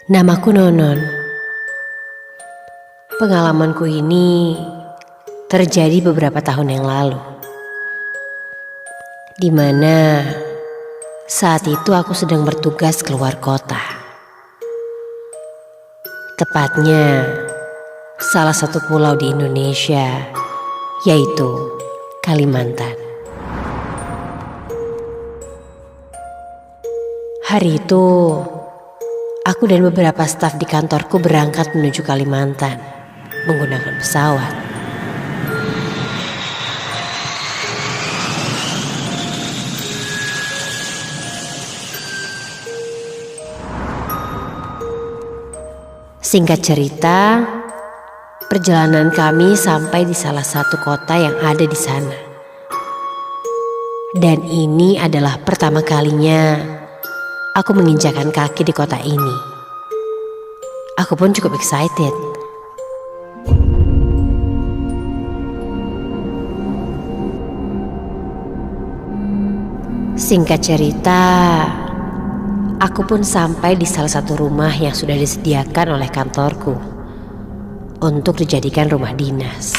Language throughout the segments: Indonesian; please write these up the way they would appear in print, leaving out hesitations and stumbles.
Namaku Nonon. Pengalamanku ini terjadi beberapa tahun yang lalu, di mana saat itu aku sedang bertugas keluar kota. Tepatnya salah satu pulau di Indonesia, yaitu Kalimantan. Hari itu aku dan beberapa staf di kantorku berangkat menuju Kalimantan menggunakan pesawat. Singkat cerita, perjalanan kami sampai di salah satu kota yang ada di sana. Dan ini adalah pertama kalinya aku menginjakan kaki di kota ini. Aku pun cukup excited. Singkat cerita, aku pun sampai di salah satu rumah yang sudah disediakan oleh kantorku untuk dijadikan rumah dinas.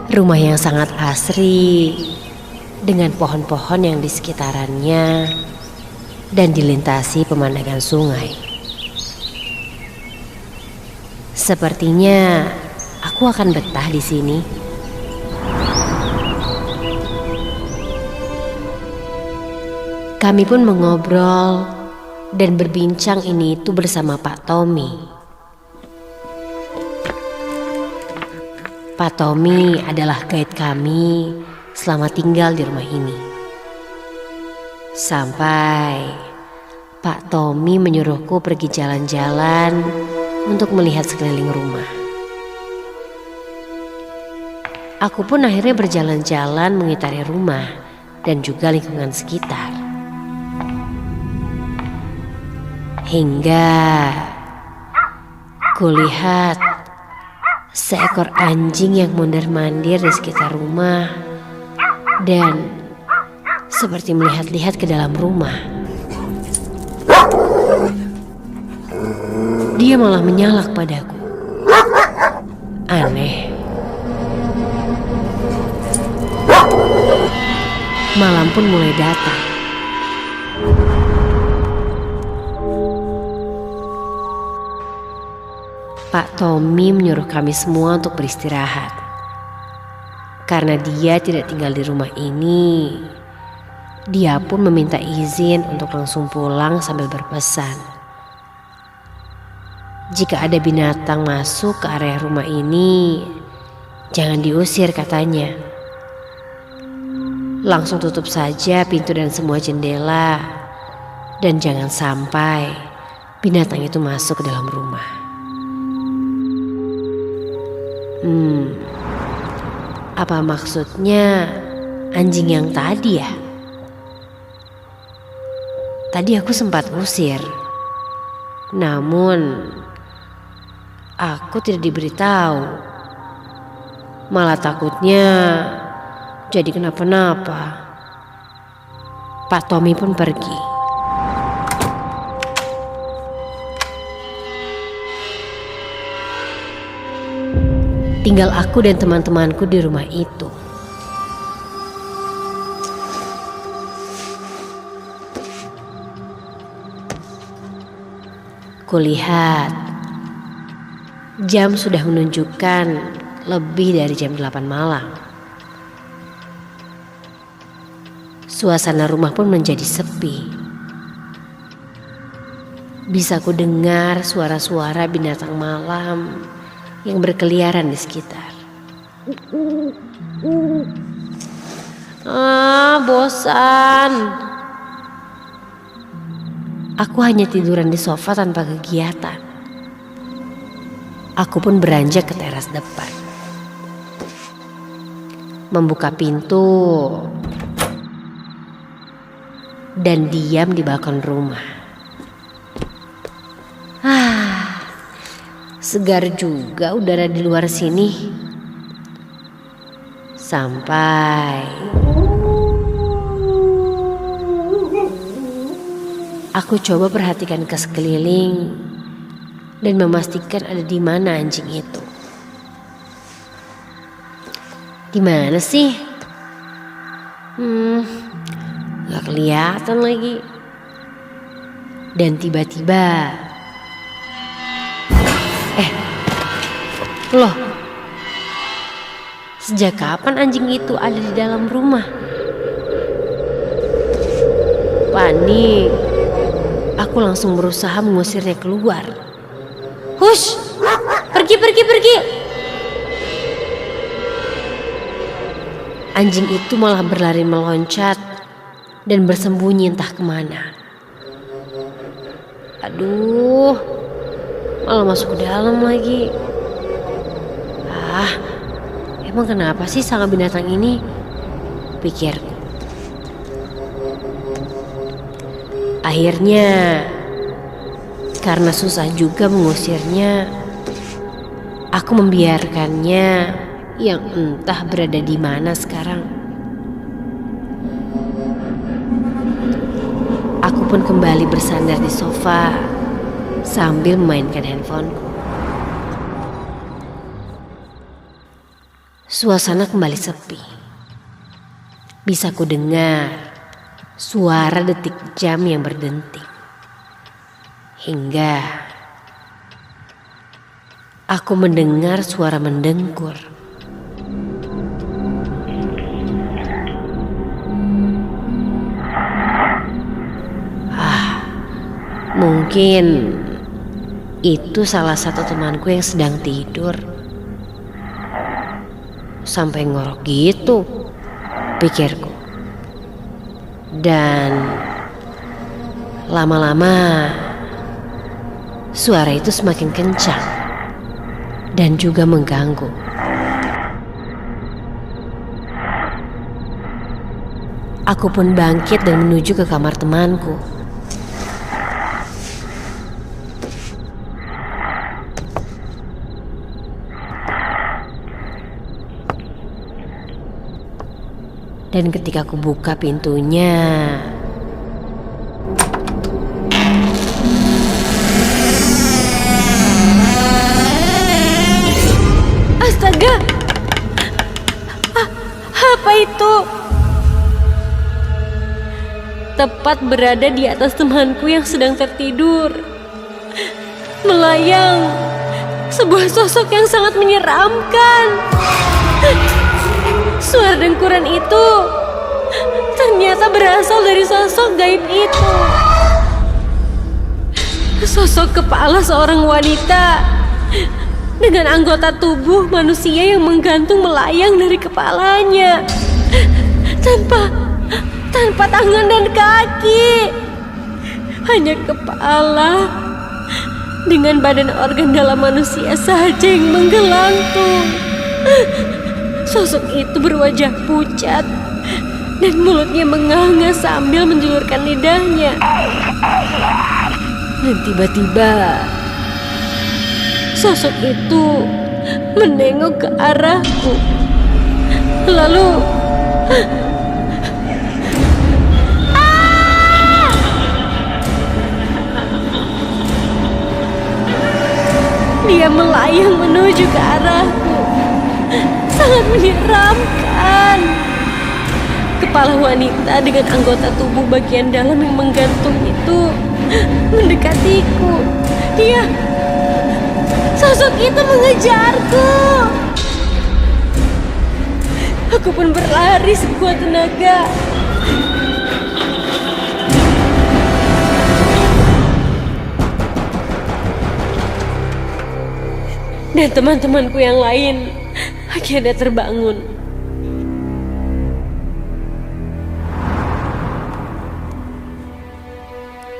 Rumah yang sangat asri, dengan pohon-pohon yang di sekitarannya dan dilintasi pemandangan sungai. Sepertinya aku akan betah di sini. Kami pun mengobrol dan berbincang ini itu bersama Pak Tommy. Pak Tommy adalah guide kami selama tinggal di rumah ini. Sampai Pak Tommy menyuruhku pergi jalan-jalan untuk melihat sekeliling rumah. Aku pun akhirnya berjalan-jalan mengitari rumah dan juga lingkungan sekitar. Hingga kulihat seekor anjing yang mondar-mandir di sekitar rumah dan seperti melihat-lihat ke dalam rumah. Dia malah menyalak padaku. Aneh. Malam pun mulai datang. Pak Tommy menyuruh kami semua untuk beristirahat. Karena dia tidak tinggal di rumah ini, dia pun meminta izin untuk langsung pulang sambil berpesan. Jika ada binatang masuk ke area rumah ini, jangan diusir katanya. Langsung tutup saja pintu dan semua jendela, dan jangan sampai binatang itu masuk ke dalam rumah. Apa maksudnya anjing yang tadi ya? Tadi aku sempat usir, namun aku tidak diberitahu. Malah takutnya jadi kenapa-napa. Pak Tommy pun pergi. Tinggal aku dan teman-temanku di rumah itu. Kulihat jam sudah menunjukkan lebih dari jam 8 malam. Suasana rumah pun menjadi sepi. Bisa ku dengar suara-suara binatang malam yang berkeliaran di sekitar. Bosan. Aku hanya tiduran di sofa tanpa kegiatan. Aku pun beranjak ke teras depan. Membuka pintu dan diam di balkon rumah. Segar juga udara di luar sini. Sampai Aku coba perhatikan ke sekeliling dan memastikan ada di mana anjing itu. Di mana sih? Gak kelihatan lagi. Dan tiba-tiba, loh, sejak kapan anjing itu ada di dalam rumah? Panik, aku langsung berusaha mengusirnya keluar. Hush, pergi. Anjing itu malah berlari meloncat dan bersembunyi entah kemana. Aduh, malah masuk ke dalam lagi. Emang kenapa sih sama binatang ini? Pikirku. Akhirnya, karena susah juga mengusirnya, aku membiarkannya yang entah berada di mana sekarang. Aku pun kembali bersandar di sofa sambil memainkan handphoneku. Suasana kembali sepi. Bisa ku dengar suara detik jam yang berdenting. Hingga aku mendengar suara mendengkur. Mungkin itu salah satu temanku yang sedang tidur. Sampai ngorok gitu, pikirku. Dan lama-lama suara itu semakin kencang dan juga mengganggu. Aku pun bangkit dan menuju ke kamar temanku. Dan ketika aku buka pintunya, astaga, apa itu? Tepat berada di atas temanku yang sedang tertidur, melayang sebuah sosok yang sangat menyeramkan. Suara dengkuran itu ternyata berasal dari sosok gaib itu. Sosok kepala seorang wanita dengan anggota tubuh manusia yang menggantung melayang dari kepalanya, tanpa tangan dan kaki, hanya kepala dengan badan organ dalam manusia saja yang menggelantung. Sosok itu berwajah pucat dan mulutnya menganga sambil menjulurkan lidahnya. Dan tiba-tiba sosok itu menengok ke arahku. Lalu dia melayang menuju ke arahku. Sangat menyeramkan. Kepala wanita dengan anggota tubuh bagian dalam yang menggantung itu mendekatiku. Sosok itu mengejarku. Aku pun berlari sekuat tenaga. Dan teman-temanku yang lain akhirnya terbangun.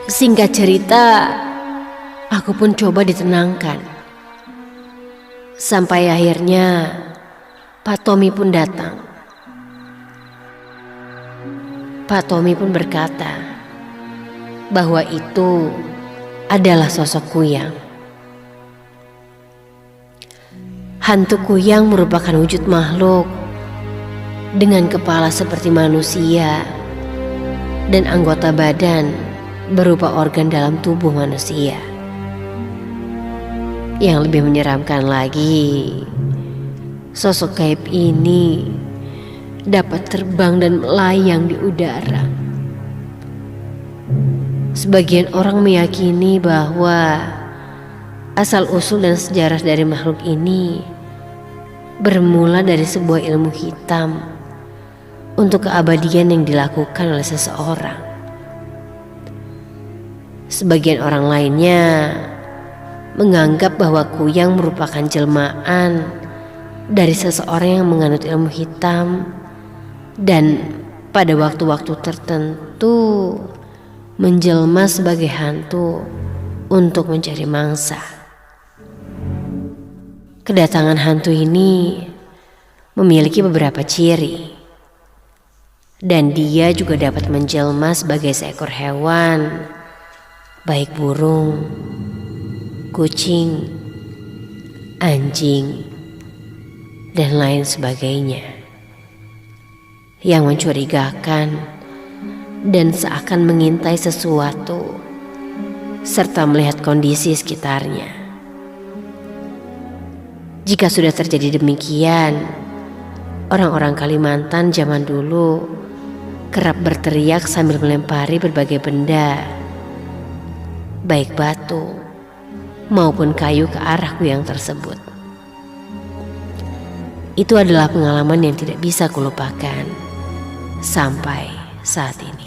Singkat cerita, aku pun coba ditenangkan. Sampai akhirnya Pak Tommy pun datang. Pak Tommy pun berkata bahwa itu adalah sosok Kuyang. Hantu Kuyang merupakan wujud makhluk dengan kepala seperti manusia dan anggota badan berupa organ dalam tubuh manusia. Yang lebih menyeramkan lagi, sosok gaib ini dapat terbang dan melayang di udara. Sebagian orang meyakini bahwa asal-usul dan sejarah dari makhluk ini bermula dari sebuah ilmu hitam untuk keabadian yang dilakukan oleh seseorang. Sebagian orang lainnya menganggap bahwa kuyang merupakan jelmaan dari seseorang yang menganut ilmu hitam dan pada waktu-waktu tertentu menjelma sebagai hantu untuk mencari mangsa. Kedatangan hantu ini memiliki beberapa ciri, dan dia juga dapat menjelma sebagai seekor hewan, baik burung, kucing, anjing, dan lain sebagainya, yang mencurigakan dan seakan mengintai sesuatu serta melihat kondisi sekitarnya. Jika sudah terjadi demikian, orang-orang Kalimantan zaman dulu kerap berteriak sambil melempari berbagai benda, baik batu maupun kayu ke arah kuyang tersebut. Itu adalah pengalaman yang tidak bisa kulupakan sampai saat ini.